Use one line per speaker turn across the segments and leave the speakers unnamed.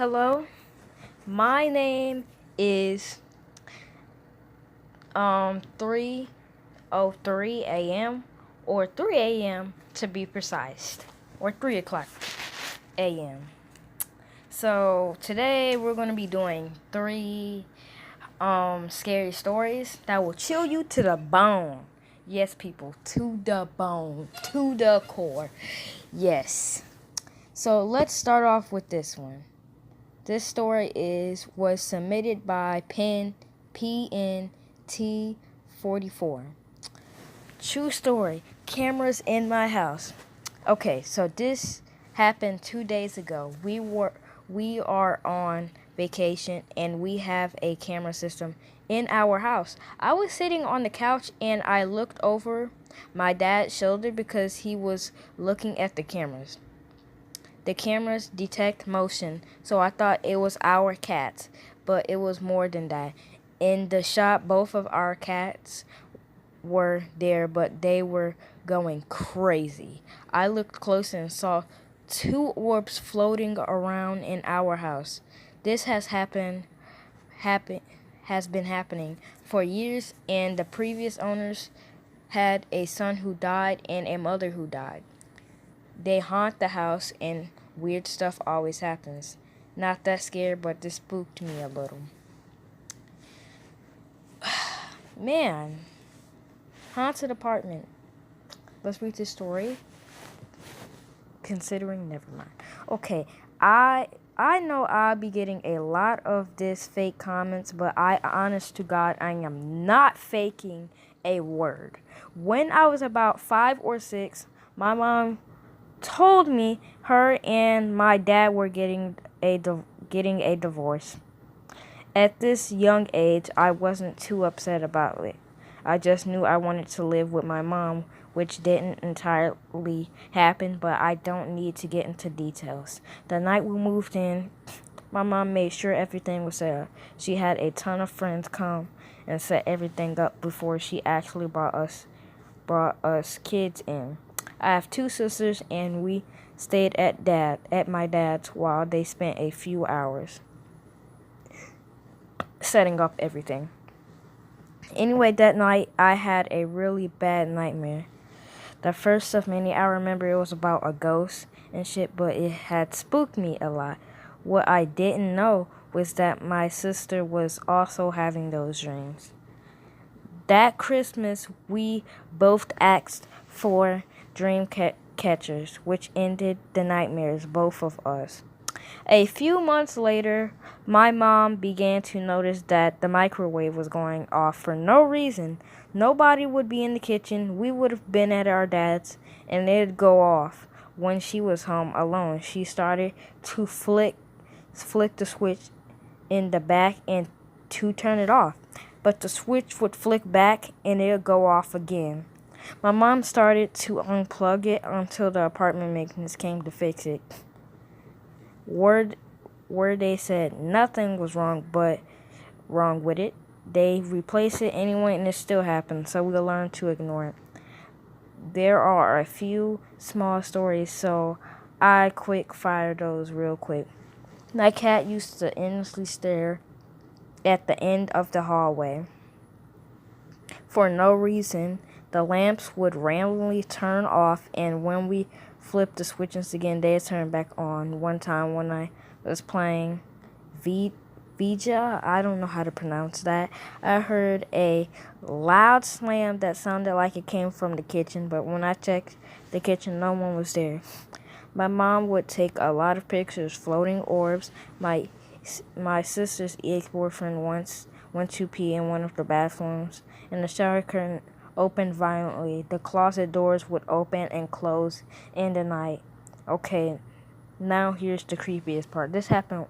Hello, my name is 3:03 a.m. or 3 a.m. to be precise, or 3 o'clock a.m. So today we're going to be doing three scary stories that will chill you to the bone. Yes, people, to the bone, to the core. Yes. So let's start off with this one. This story was submitted by PNT44. True story. Cameras in my house. Okay, so this happened 2 days ago. We are on vacation and we have a camera system in our house. I was sitting on the couch and I looked over my dad's shoulder because he was looking at the cameras. The cameras detect motion, so I thought it was our cats, but it was more than that. In the shop, both of our cats were there, but they were going crazy. I looked closer and saw two orbs floating around in our house. This has been happening for years, and the previous owners had a son who died and a mother who died. They haunt the house and weird stuff always happens. Not that scared, but this spooked me a little. Man, haunted apartment. Let's read this story. Considering, never mind. Okay, I know I'll be getting a lot of this fake comments, but honest to God, I am not faking a word. When I was about 5 or 6, my mom told me her and my dad were getting a divorce. At this young age, I wasn't too upset about it. I just knew I wanted to live with my mom, which didn't entirely happen, but I don't need to get into details. The night we moved in, my mom made sure everything was set up. She had a ton of friends come and set everything up before she actually brought us kids in. I have 2 sisters, and we stayed at my dad's while they spent a few hours setting up everything. Anyway, that night I had a really bad nightmare. The first of many. I remember it was about a ghost and shit, but it had spooked me a lot. What I didn't know was that my sister was also having those dreams. That Christmas, we both asked for dream catchers, which ended the nightmares, both of us. A few months later, my mom began to notice that the microwave was going off for no reason. Nobody would be in the kitchen. We would have been at our dad's, and it'd go off. When she was home alone, she started to flick the switch in the back and to turn it off. But the switch would flick back and it'd go off again. My mom started to unplug it until the apartment maintenance came to fix it. Word they said nothing was wrong with it. They replaced it anyway and it still happened, so we learned to ignore it. There are a few small stories, so I quick fire those real quick. My cat used to endlessly stare at the end of the hallway. For no reason, the lamps would randomly turn off, and when we flipped the switches again, they'd turn back on. One time when I was playing Vija, I don't know how to pronounce that, I heard a loud slam that sounded like it came from the kitchen, but when I checked the kitchen, no one was there. My mom would take a lot of pictures, floating orbs. My sister's ex-boyfriend once went to pee in one of the bathrooms, and the shower curtain opened violently. The closet doors would open and close in the night. Okay, now here's the creepiest part. This happened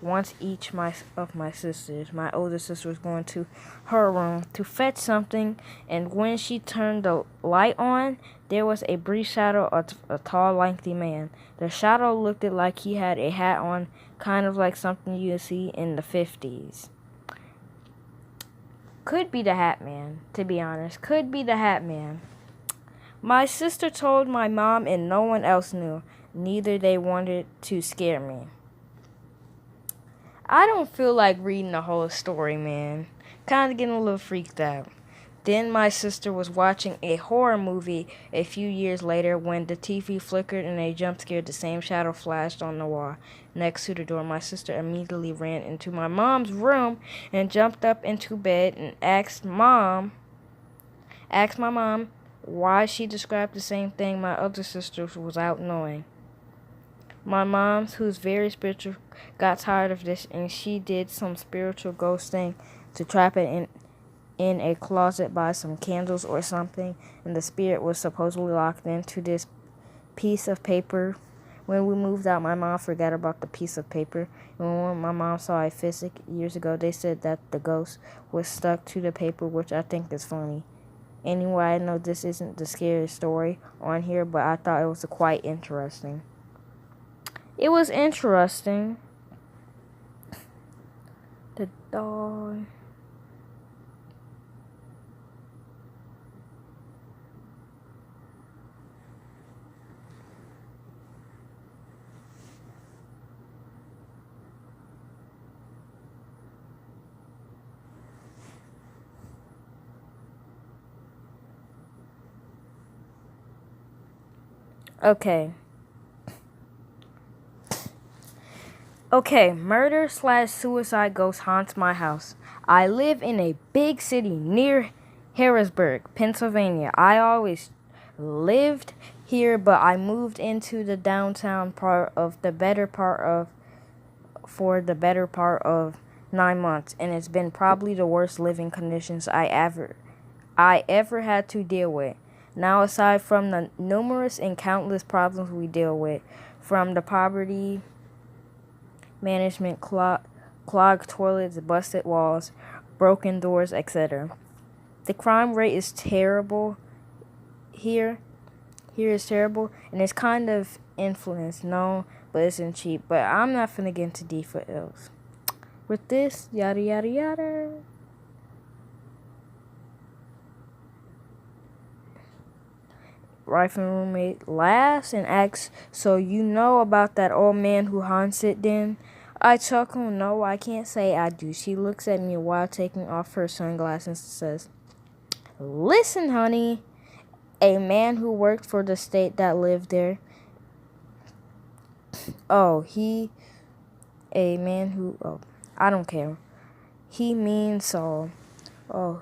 once each of my sisters. My older sister was going to her room to fetch something, and when she turned the light on, there was a brief shadow of a tall, lengthy man. The shadow looked like he had a hat on, kind of like something you see in the 50s. Could be the Hat Man, to be honest. Could be the Hat Man. My sister told my mom and no one else knew. Neither they wanted to scare me. I don't feel like reading the whole story, man. Kind of getting a little freaked out. Then my sister was watching a horror movie a few years later when the TV flickered and a jump scare. The same shadow flashed on the wall next to the door. My sister immediately ran into my mom's room and jumped up into bed and asked my mom why she described the same thing my other sister was out knowing. My mom, who's very spiritual, got tired of this and she did some spiritual ghost thing to trap it in a closet by some candles or something, and the spirit was supposedly locked into this piece of paper. When we moved out, my mom forgot about the piece of paper, and when my mom saw a physic years ago, they said that the ghost was stuck to the paper, which I think is funny. Anyway, I know this isn't the scariest story on here, but I thought it was quite interesting. It was interesting. The dog. Okay, murder/suicide ghost haunts my house. I live in a big city near Harrisburg, Pennsylvania. I always lived here, but I moved into the downtown part of the better part of for the better part of 9 months, and it's been probably the worst living conditions I ever had to deal with. Now, aside from the numerous and countless problems we deal with, from the poverty management, clogged toilets, busted walls, broken doors, etc. The crime rate is terrible here. Here is terrible, and it's kind of influenced, no, but it isn't cheap. But I'm not finna get into details. With this, yada yada yada. Rifle roommate laughs and asks, "So you know about that old man who haunts it then?" I chuckle, "No, I can't say I do." She looks at me while taking off her sunglasses and says, "Listen, honey, a man who worked for the state that lived there. Oh, I don't care. He means so. Oh,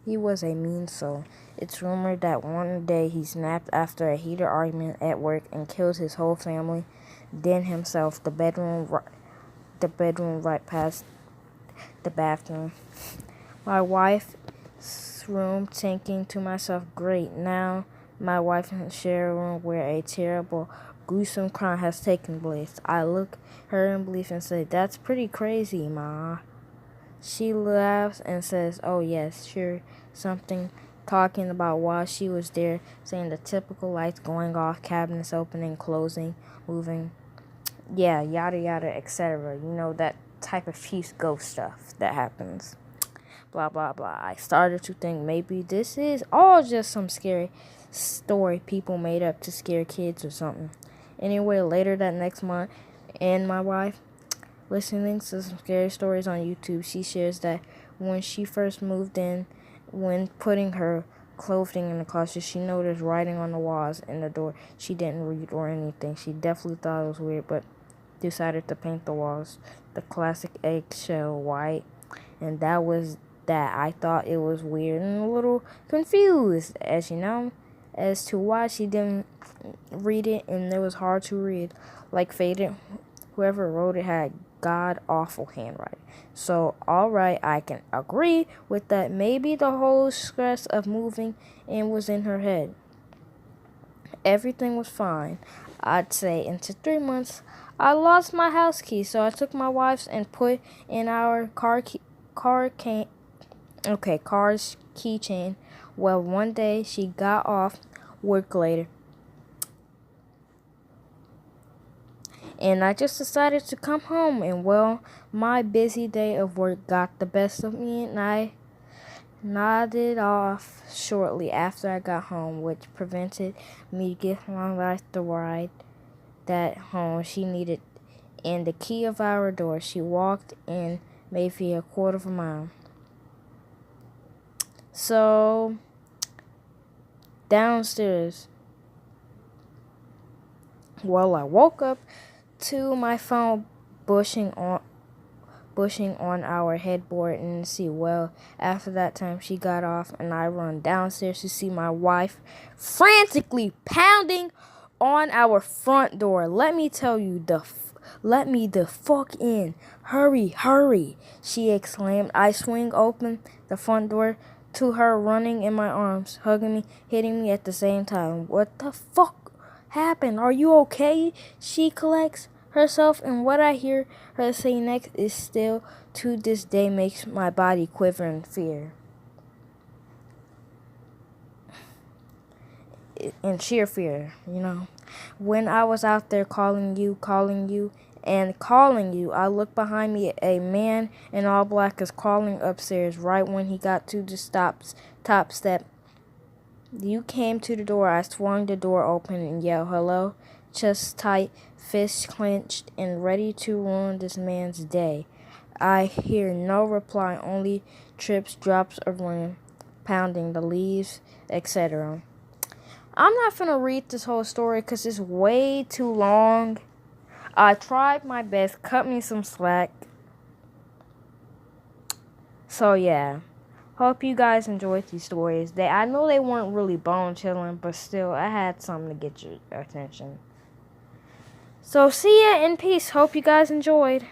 he was a mean soul. It's rumored that one day he snapped after a heated argument at work and killed his whole family, then himself, the bedroom right past the bathroom. My wife's room, thinking to myself, great, now my wife share a room where a terrible, gruesome crime has taken place. I look her in belief and say, that's pretty crazy, Ma. She laughs and says, oh yes, sure, something talking about while she was there, saying the typical lights going off, cabinets opening, closing, moving. Yeah, yada yada, etc. You know, that type of feast ghost stuff that happens. Blah blah blah. I started to think maybe this is all just some scary story people made up to scare kids or something. Anyway, later that next month, and my wife listening to some scary stories on YouTube, she shares that when she first moved in, when putting her clothing in the closet, she noticed writing on the walls and the door. She didn't read or anything. She definitely thought it was weird, but decided to paint the walls the classic eggshell white, and that was that. I thought it was weird and a little confused, as you know, as to why she didn't read it, and it was hard to read, like faded. Whoever wrote it had god awful handwriting. So, alright, I can agree with that. Maybe the whole stress of moving in was in her head. Everything was fine. I'd say into 3 months, I lost my house key, so I took my wife's and put in our car's keychain. Well, one day she got off work later, and I just decided to come home, and well, my busy day of work got the best of me, and I nodded off shortly after I got home, which prevented me giving my wife the ride that home she needed and the key of our door. She walked in maybe a quarter of a mile. So, downstairs. Well, I woke up to my phone bushing on our headboard and see. Well, after that time she got off and I run downstairs to see my wife frantically pounding on our front door. Let me the fuck in. Hurry, she exclaimed. I swing open the front door to her, running in my arms, hugging me, hitting me at the same time. What the fuck happened? Are you okay? She collects herself, and what I hear her say next is still to this day makes my body quiver in fear. In sheer fear, When I was out there calling you, I looked behind me. A man in all black is crawling upstairs. Right when he got to the top step, you came to the door. I swung the door open and yelled, "Hello," chest tight, fists clenched, and ready to ruin this man's day. I hear no reply, only trips, drops of rain, pounding the leaves, etc. I'm not gonna read this whole story because it's way too long. I tried my best. Cut me some slack. So yeah. Hope you guys enjoyed these stories. I know they weren't really bone chilling, but still, I had something to get your attention. So see ya in peace. Hope you guys enjoyed.